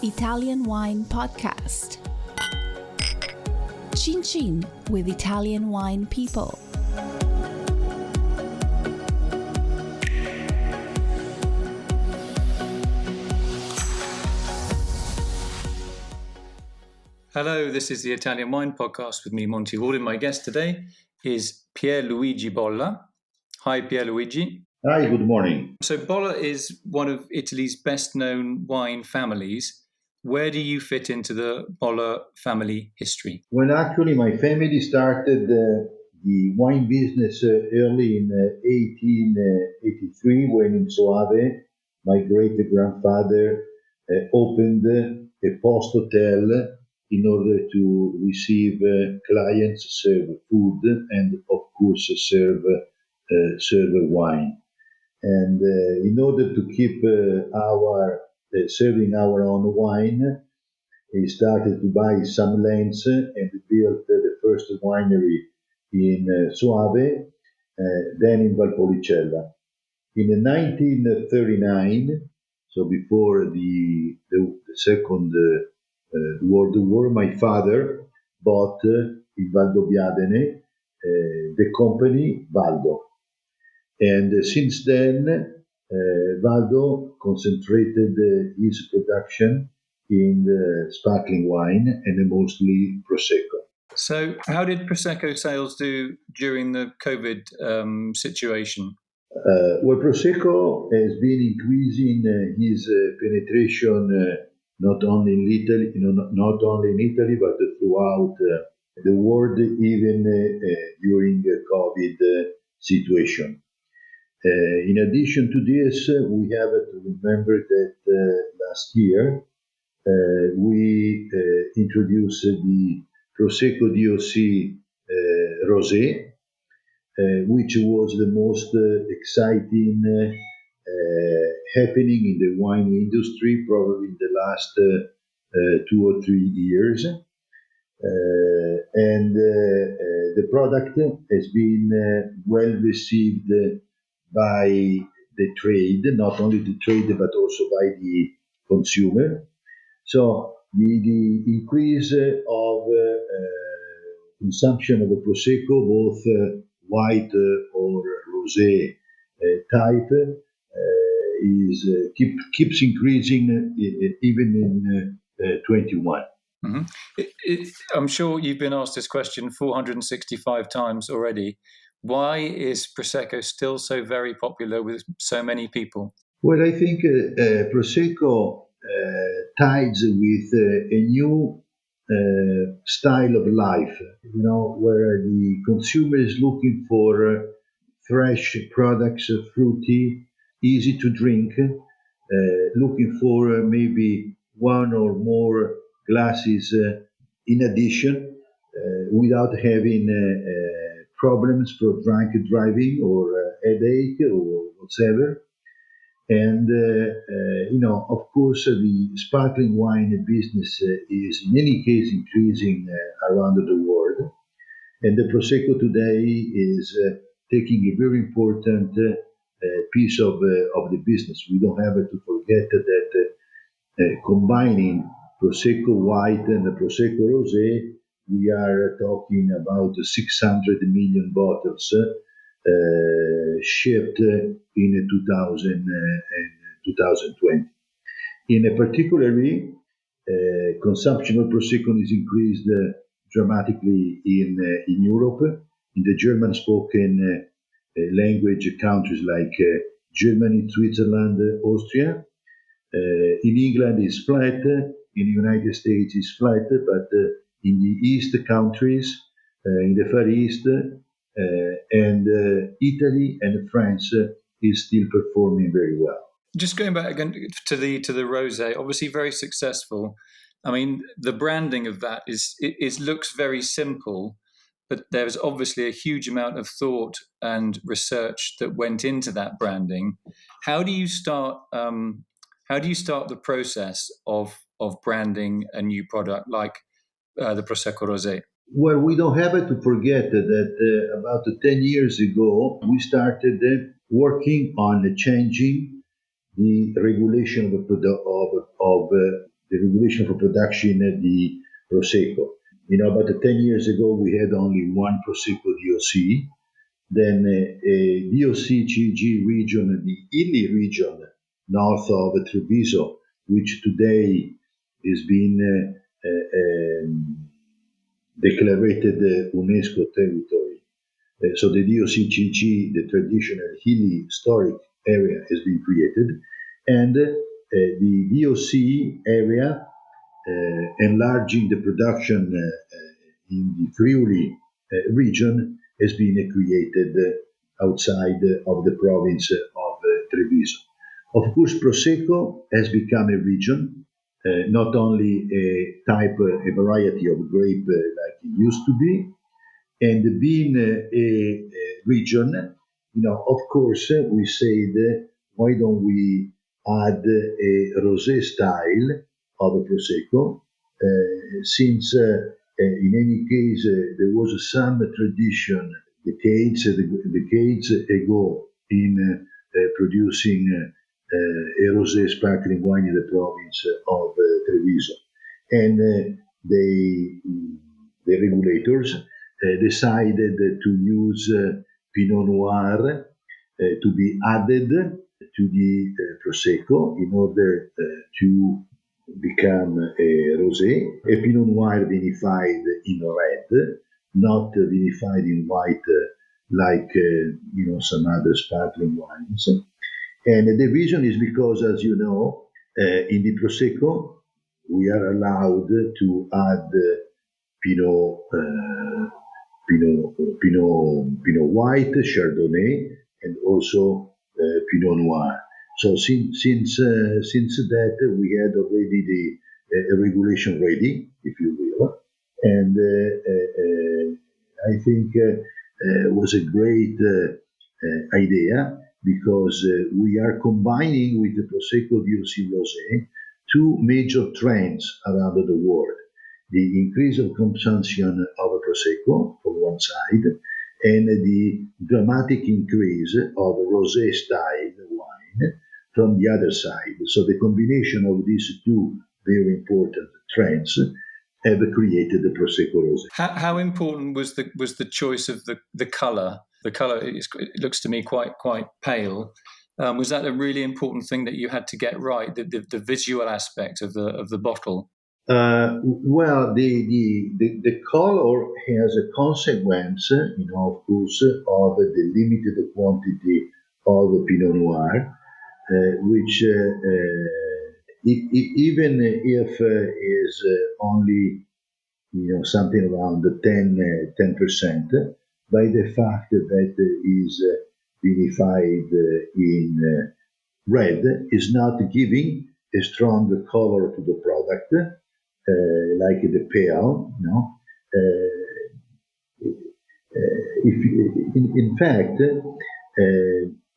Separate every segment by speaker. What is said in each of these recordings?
Speaker 1: Italian Wine Podcast. Chin Chin with Italian wine people.
Speaker 2: Hello, this is the Italian Wine Podcast with me, Monty Waldin. My guest today is Pierluigi Bolla. Hi, Pierluigi.
Speaker 3: Hi, good morning.
Speaker 2: So Bolla is one of Italy's best-known wine families. Where do you fit into the Bolla family history?
Speaker 3: Well, actually, my family started the wine business early in 1883 when in Soave, my great-grandfather opened a post hotel in order to receive clients, serve food, and of course serve wine. And in order to keep serving our own wine, he started to buy some lands and built the first winery in Soave, then in Valpolicella. In 1939, so before the Second World War, my father bought in Valdo the company Valdo. And since then, Valdo concentrated his production in the sparkling wine and mostly Prosecco.
Speaker 2: So how did Prosecco sales do during the COVID situation?
Speaker 3: Well, Prosecco has been increasing his penetration not only in Italy, but throughout the world, even during the COVID situation. In addition to this, we have to remember that last year we introduced the Prosecco DOC Rosé, which was the most exciting happening in the wine industry, probably in the last 2 or 3 years. And the product has been well received by the trade, not only the trade, but also by the consumer. So the increase of consumption of a Prosecco, both white or rosé type, keeps increasing even in 21.
Speaker 2: Mm-hmm. I'm sure you've been asked this question 465 times already. Why is Prosecco still so very popular with so many people?
Speaker 3: Well, I think Prosecco ties with a new style of life, where the consumer is looking for fresh products, fruity, easy to drink, looking for maybe one or more glasses in addition, without having problems for drunk driving or headache or whatever. And, of course, the sparkling wine business is in any case increasing around the world. And the Prosecco today is taking a very important piece of the business. We don't have to forget that combining Prosecco white and the Prosecco rosé, we are talking about 600 million bottles shipped in 2020. In particularly, consumption of Prosecco is increased dramatically in Europe, in the German-spoken language countries like Germany, Switzerland, Austria. In England is flat, in the United States is flat, but in the East countries, in the Far East, and Italy and France is still performing very well.
Speaker 2: Just going back again to the rosé, obviously very successful. I mean, the branding of that looks very simple, but there's obviously a huge amount of thought and research that went into that branding. How do you start the process of branding a new product like the Prosecco Rosé?
Speaker 3: Well, we don't have to forget that about 10 years ago, we started working on changing the regulation of the regulation for production the Prosecco. About 10 years ago, we had only one Prosecco DOC. Then a DOC-CG region, the F.lli region, north of Treviso, which today is being declared UNESCO territory. So the DOC-CG, the traditional F.lli historic area, has been created, and the DOC area, enlarging the production in the Friuli region, has been created outside of the province of Treviso. Of course, Prosecco has become a region, not only a variety of grape like it used to be, and being a region, of course, we said, why don't we add a rosé style of a Prosecco, since in any case there was some tradition decades ago in producing a rosé sparkling wine in the province of Treviso, and the regulators decided to use Pinot Noir to be added to the Prosecco in order to become a rosé, a Pinot Noir vinified in red, not vinified in white like some other sparkling wines. And the reason is because, as you know, in the Prosecco we are allowed to add Pinot White, Chardonnay, and also Pinot Noir. So since that, we had already the regulation ready, if you will, and I think it was a great idea, because we are combining with the Prosecco DOC Rosé two major trends around the world: the increase of consumption of a Prosecco from one side, and the dramatic increase of rosé style wine from the other side. So the combination of these two very important trends have created the Prosecco Rosé.
Speaker 2: How important was the choice of the color? The color, it looks to me quite pale. Was that a really important thing that you had to get right? The visual aspect of the bottle.
Speaker 3: Well, the color has a consequence, of course, of the limited quantity of Pinot Noir, which even if is only something around 10%, by the fact that is vinified in red, is not giving a strong color to the product, like the pale. In fact,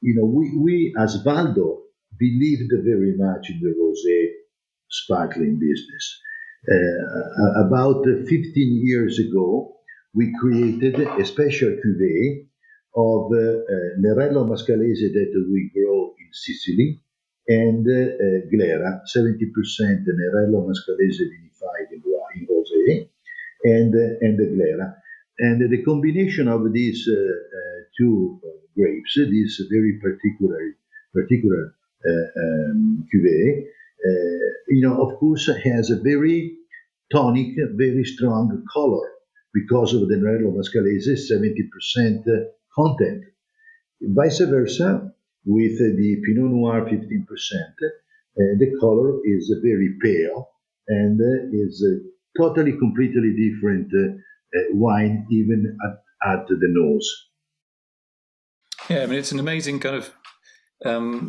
Speaker 3: we as Valdo believed very much in the rosé sparkling business. About 15 years ago, we created a special cuvée of Nerello Mascalese that we grow in Sicily, and Glera, 70% Nerello Mascalese vinified in rosé, and the Glera. And the combination of these two grapes, this very particular cuvée, of course, has a very tonic, very strong color because of the Nerello Mascalese 70% content. Vice versa, with the Pinot Noir 15%, the color is very pale and is totally, completely different wine, even at the nose.
Speaker 2: Yeah, I mean, it's an amazing kind of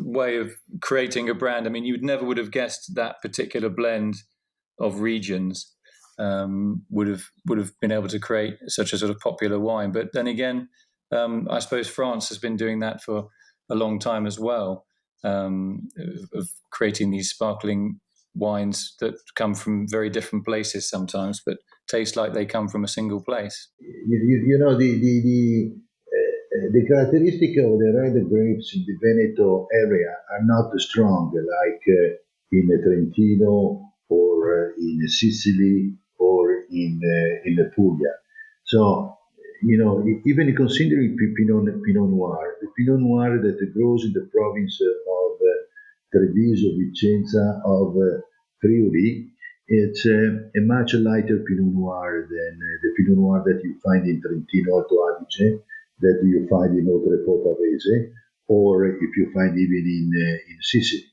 Speaker 2: way of creating a brand. I mean, you would have guessed that particular blend of regions would have been able to create such a sort of popular wine. But then again, I suppose France has been doing that for a long time as well, of creating these sparkling wines that come from very different places sometimes, but taste like they come from a single place.
Speaker 3: The characteristic of the red grapes in the Veneto area are not strong like in Trentino or or in Sicily or in the Puglia. So, even considering Pinot Noir, the Pinot Noir that grows in the province of Treviso, Vicenza, of Friuli, it's a much lighter Pinot Noir than the Pinot Noir that you find in Trentino Alto Adige, that you find in Oltrepò Pavese, or if you find even in Sicily.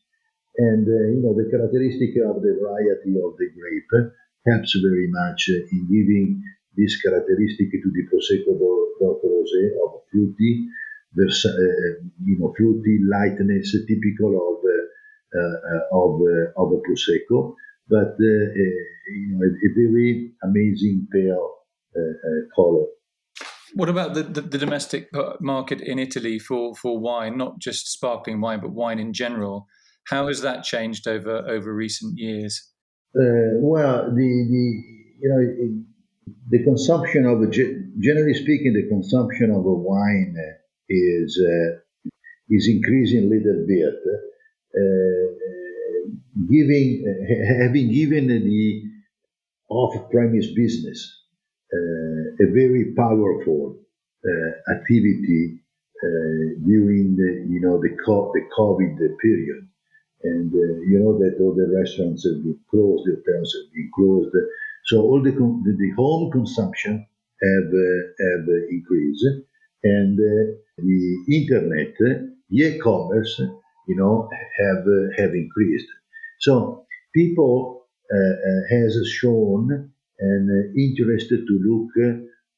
Speaker 3: And the characteristic of the variety of the grape helps very much in giving this characteristic to the Prosecco Dotto Rosé of fruity, fruity lightness typical of a Prosecco, but a very amazing pale color.
Speaker 2: What about the domestic market in Italy for wine, not just sparkling wine, but wine in general? How has that changed over recent years?
Speaker 3: Well, the consumption of, generally speaking, the consumption of a wine is increasing a little bit. Having given the off-premise business a very powerful activity during the COVID period. And that all the restaurants have been closed, the hotels have been closed, so all the home consumption have increased, and the internet, the e-commerce, have increased. So people has shown an interest to look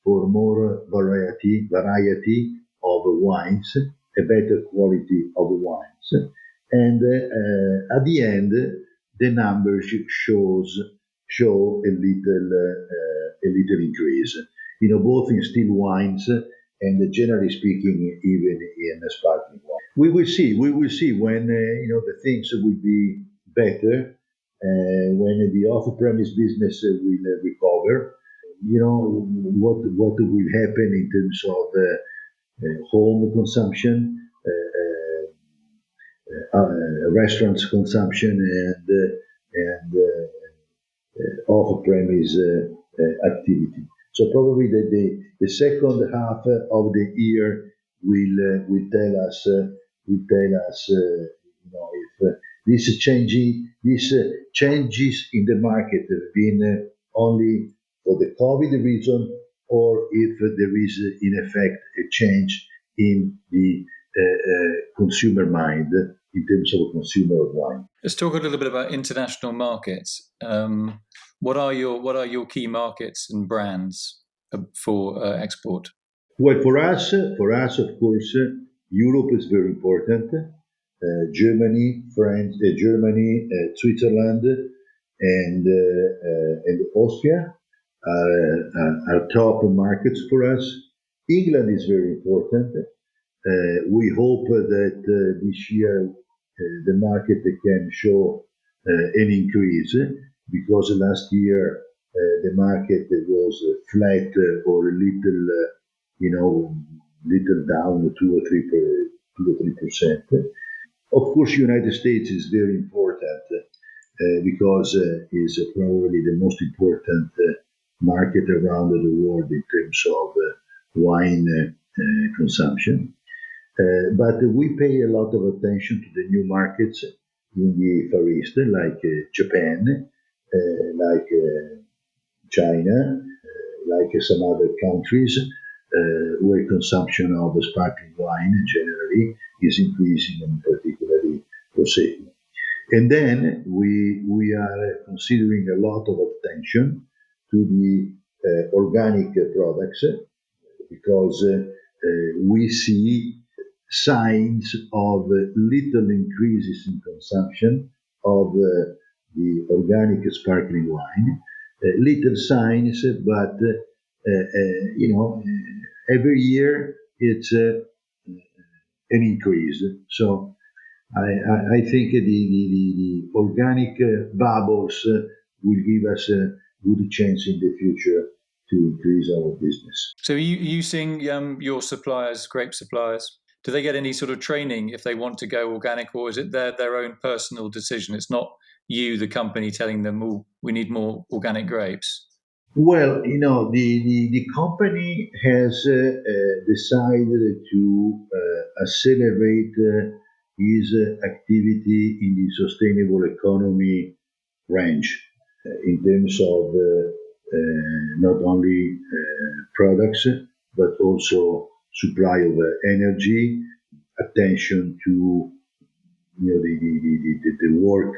Speaker 3: for more variety of wines, a better quality of wines. And at the end, the numbers show a little increase. Both in still wines and generally speaking, even in sparkling wine. We will see when the things will be better, when the off-premise business will recover. What will happen in terms of home consumption. Restaurants consumption and off-premise activity. So probably the second half of the year will tell us if these changes in the market have been only for the COVID reason, or if there is in effect a change in the consumer mind in terms of a consumer of wine.
Speaker 2: Let's talk a little bit about international markets. What are your key markets and brands for export?
Speaker 3: Well, for us, of course, Europe is very important. Germany, France, Switzerland, and Austria are top markets for us. England is very important. We hope that this year the market can show an increase, because last year the market was flat or a little down 2 or 3%. Of course, United States is very important because is probably the most important market around the world in terms of wine consumption. But we pay a lot of attention to the new markets in the Far East, like Japan, like China, like some other countries, where consumption of sparkling wine generally is increasing, and particularly Prosecco. And then we are considering a lot of attention to the organic products, because we see signs of little increases in consumption of the organic sparkling wine. Little signs, but every year it's an increase. So I think the organic bubbles will give us a good chance in the future to increase our business.
Speaker 2: So are you seeing your suppliers, grape suppliers, do they get any sort of training if they want to go organic, or is it their own personal decision? It's not you, the company, telling them, "Oh, we need more organic grapes"?
Speaker 3: Well, the company has decided to accelerate his activity in the sustainable economy range in terms of not only products but also supply of energy, attention to the work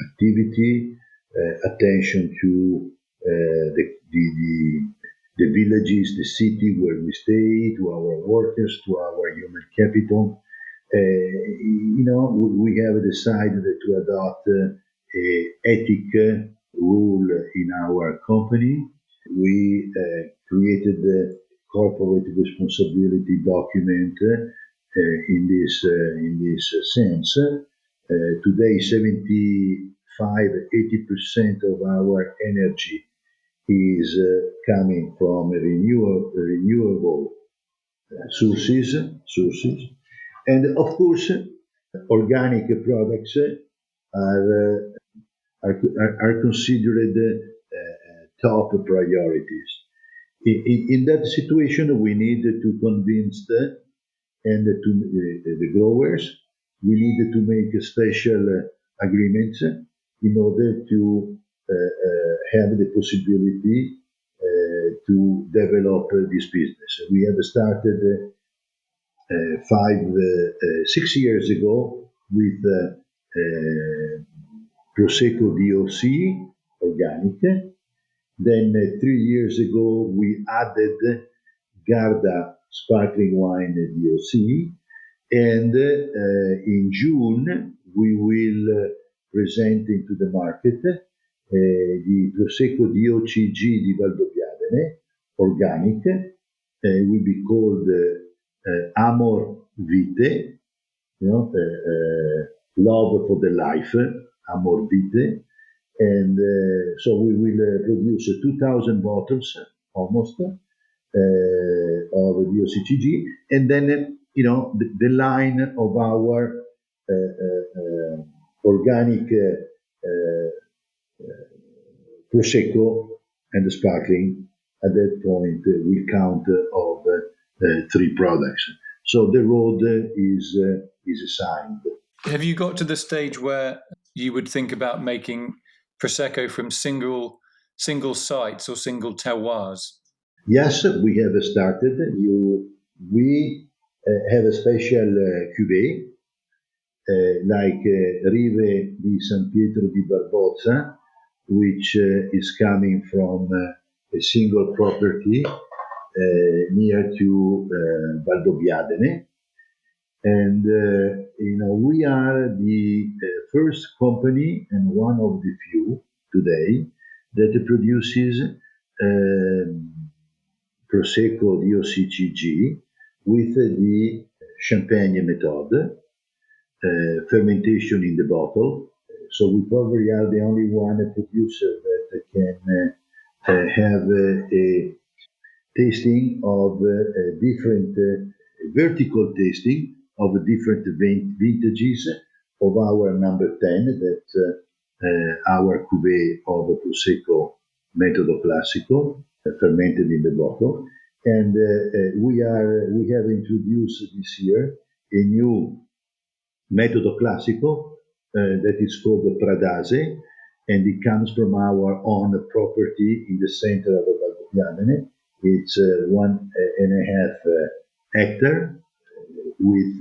Speaker 3: activity, attention to the villages, the city where we stay, to our workers, to our human capital. We have decided to adopt a ethic rule in our company. We created the corporate responsibility document in this sense. Today, 75-80% of our energy is coming from renewable sources, and of course, organic products are considered top priorities. In that situation, we need to convince the growers. We need to make special agreements in order to have the possibility to develop this business. We have started 6 years ago with Prosecco DOC organic. Then 3 years ago we added Garda sparkling wine DOC, and in June we will present into the market the Prosecco DOCG di Valdo organic. Will be called Amor Vite, love for the life, Amor Vite. And so we will produce 2,000 bottles almost of DOCG, and then the line of our organic Prosecco and the sparkling. At that point, we count of 3 products. So the road is assigned.
Speaker 2: Have you got to the stage where you would think about making Prosecco from single sites or single terroirs?
Speaker 3: Yes, we have started. We have a special cuvée like Rive di San Pietro di Barbozza, which is coming from a single property near to Valdobbiadene. And we are the first company and one of the few today that produces Prosecco DOCG with the champagne method, fermentation in the bottle. So we probably are the only one producer that can have a tasting of different vertical tasting of different vintages of our number 10, that our cuvée of Prosecco Metodo Classico, fermented in the bottle. And we have introduced this year a new Metodo Classico that is called Pradase, and it comes from our own property in the center of Valdobbiadene. It's 1.5 hectare with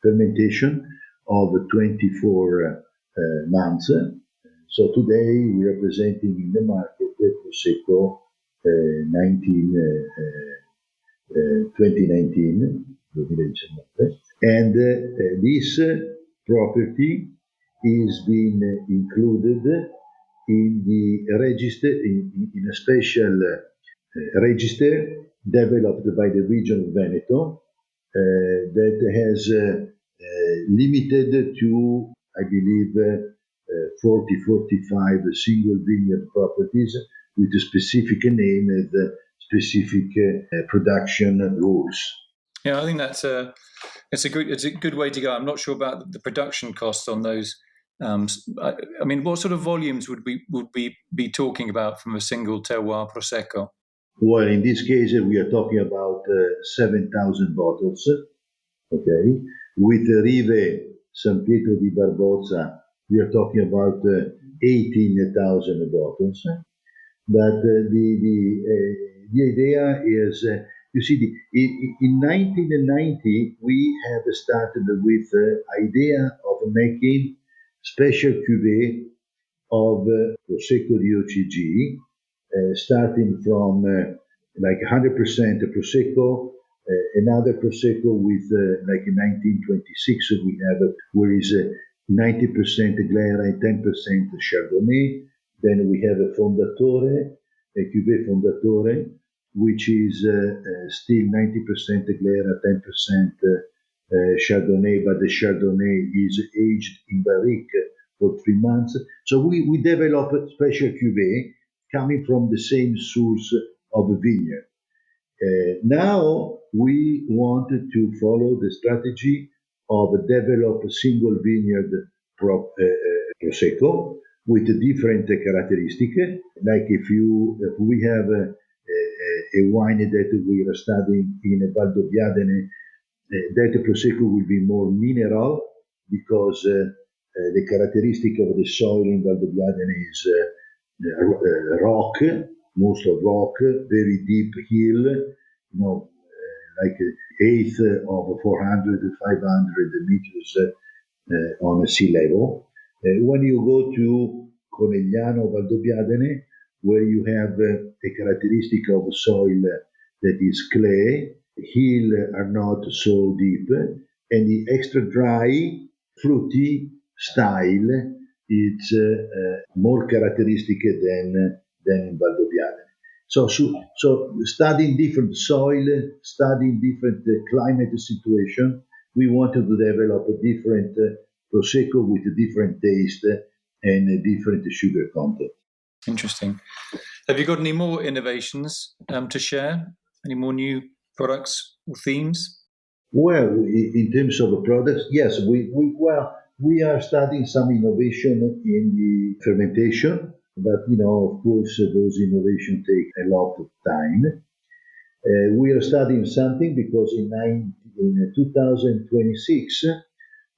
Speaker 3: fermentation of 24 months. So today we are presenting in the market Prosecco 2019, and this property is being included in the register, in a special register developed by the region of Veneto that has limited to, I believe, 40-45 single vineyard properties with a specific name and specific production rules.
Speaker 2: Yeah, I think it's a good way to go. I'm not sure about the production costs on those I mean, what sort of volumes would we be talking about from a single terroir prosecco?
Speaker 3: Well, in this case, we are talking about 7,000 bottles. Okay, with Rive San Pietro di Barbosa, we are talking about 18,000 bottles. But the idea is, you see, in 1990 we have started with the idea of making special cuvée of Prosecco di OCG, starting from like 100% Prosecco, another Prosecco with like 1926 we have where is 90% Glera and 10% Chardonnay. Then we have a Fondatore, a Cuvée Fondatore, which is still 90% Glera, 10% Chardonnay, but the Chardonnay is aged in barrique for 3 months. So we develop a special cuvée coming from the same source of the vineyard. Now we wanted to follow the strategy of develop a single vineyard Prosecco with different characteristics. Like if we have a wine that we are studying in Valdo that Prosecco will be more mineral because the characteristic of the soil in Valdobiadene is rock, most of rock, very deep hill, like eighth of 400 to 500 meters on sea level. When you go to Conegliano, Valdobiadene, where you have a characteristic of soil that is clay, hill are not so deep, and the extra dry, fruity style is more characteristic than in Valdobiadene. So studying different soil, studying different climate situation, we wanted to develop a different Prosecco with a different taste and a different sugar content.
Speaker 2: Interesting. Have you got any more innovations to share? Any more new products or themes?
Speaker 3: Well, in terms of products, yes, we are studying some innovation in the fermentation, but of course, those innovations take a lot of time. We are studying something because in 2026,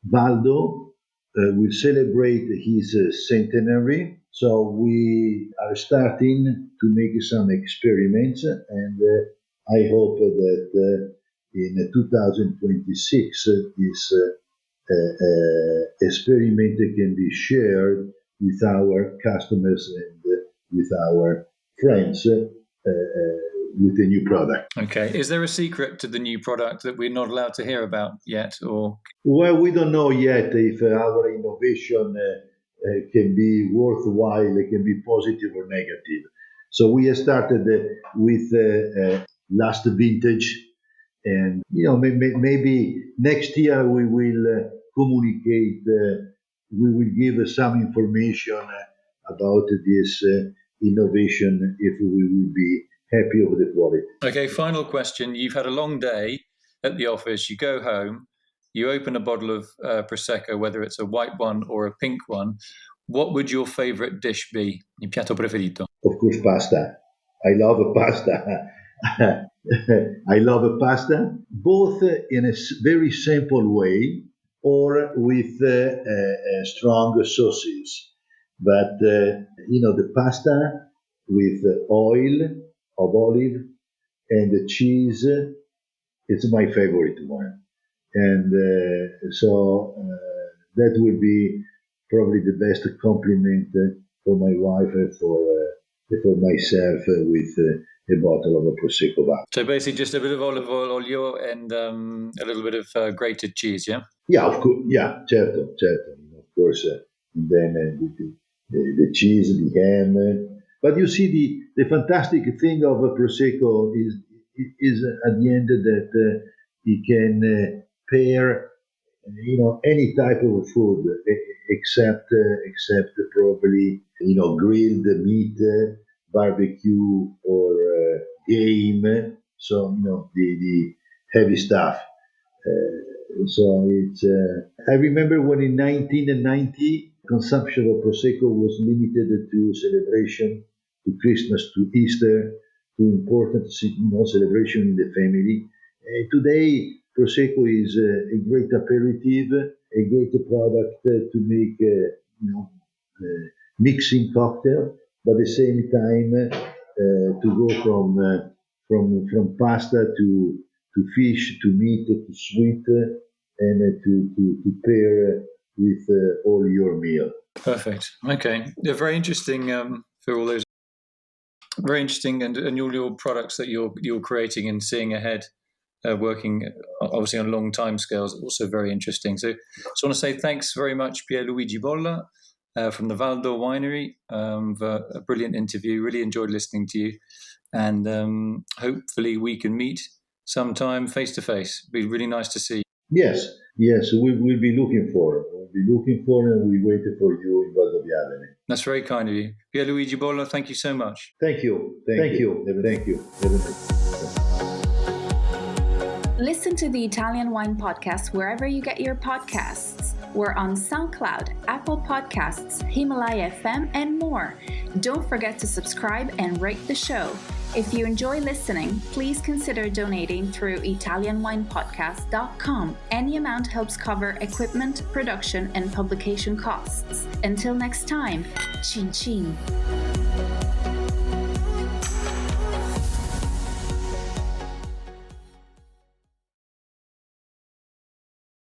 Speaker 3: Valdo will celebrate his centenary. So we are starting to make some experiments, and I hope that in 2026 this experiment can be shared with our customers and with our friends with a new product.
Speaker 2: Okay. Is there a secret to the new product that we're not allowed to hear about yet, or?
Speaker 3: Well, we don't know yet if our innovation can be worthwhile, it can be positive or negative. So we have started with last vintage, and maybe next year we will communicate. We will give some information about this innovation if we will be happy with the quality.
Speaker 2: Okay, final question. You've had a long day at the office. You go home, you open a bottle of Prosecco, whether it's a white one or a pink one. What would your favorite dish be? Il piatto preferito?
Speaker 3: Of course, pasta. I love pasta. I love pasta, both in a very simple way or with strong sauces. But, the pasta with oil of olive and the cheese, it's my favorite one. And that would be probably the best compliment for my wife and for myself with a bottle of a Prosecco bar.
Speaker 2: So basically just a bit of olive oil, olio, and a little bit of grated cheese, yeah?
Speaker 3: Yeah, of course. Yeah, certo. Of course, and then the cheese, the ham. But you see, the fantastic thing of a Prosecco is at the end that it can pair, any type of food except probably grilled meat, barbecue or game. So the heavy stuff. So it's. I remember when in 1990 consumption of Prosecco was limited to celebration, to Christmas, to Easter, to important celebration in the family. Today, Prosecco is a great aperitif, a great product to make mixing cocktail, but at the same time to go from pasta to fish, to meat, to sweet, and to pair with all your meal.
Speaker 2: Perfect. Okay. They're very interesting for all those. Very interesting, and all your products that you're creating and seeing ahead, working obviously on long time scales, also very interesting. So I just want to say thanks very much, Pierluigi Bolla from the Valdo Winery, for a brilliant interview. Really enjoyed listening to you, and hopefully we can meet sometime face to face. It'd be really nice to see you.
Speaker 3: Yes, we'll be looking for it. We'll be looking for it, and we waited for you in Valdo Spumanti.
Speaker 2: That's very kind of you. Pierluigi Bolla, thank you so much.
Speaker 3: Thank you.
Speaker 1: Listen to the Italian Wine Podcast wherever you get your podcasts. We're on SoundCloud, Apple Podcasts, Himalaya FM, and more. Don't forget to subscribe and rate the show. If you enjoy listening, please consider donating through ItalianWinePodcast.com. Any amount helps cover equipment, production, and publication costs. Until next time, cin cin.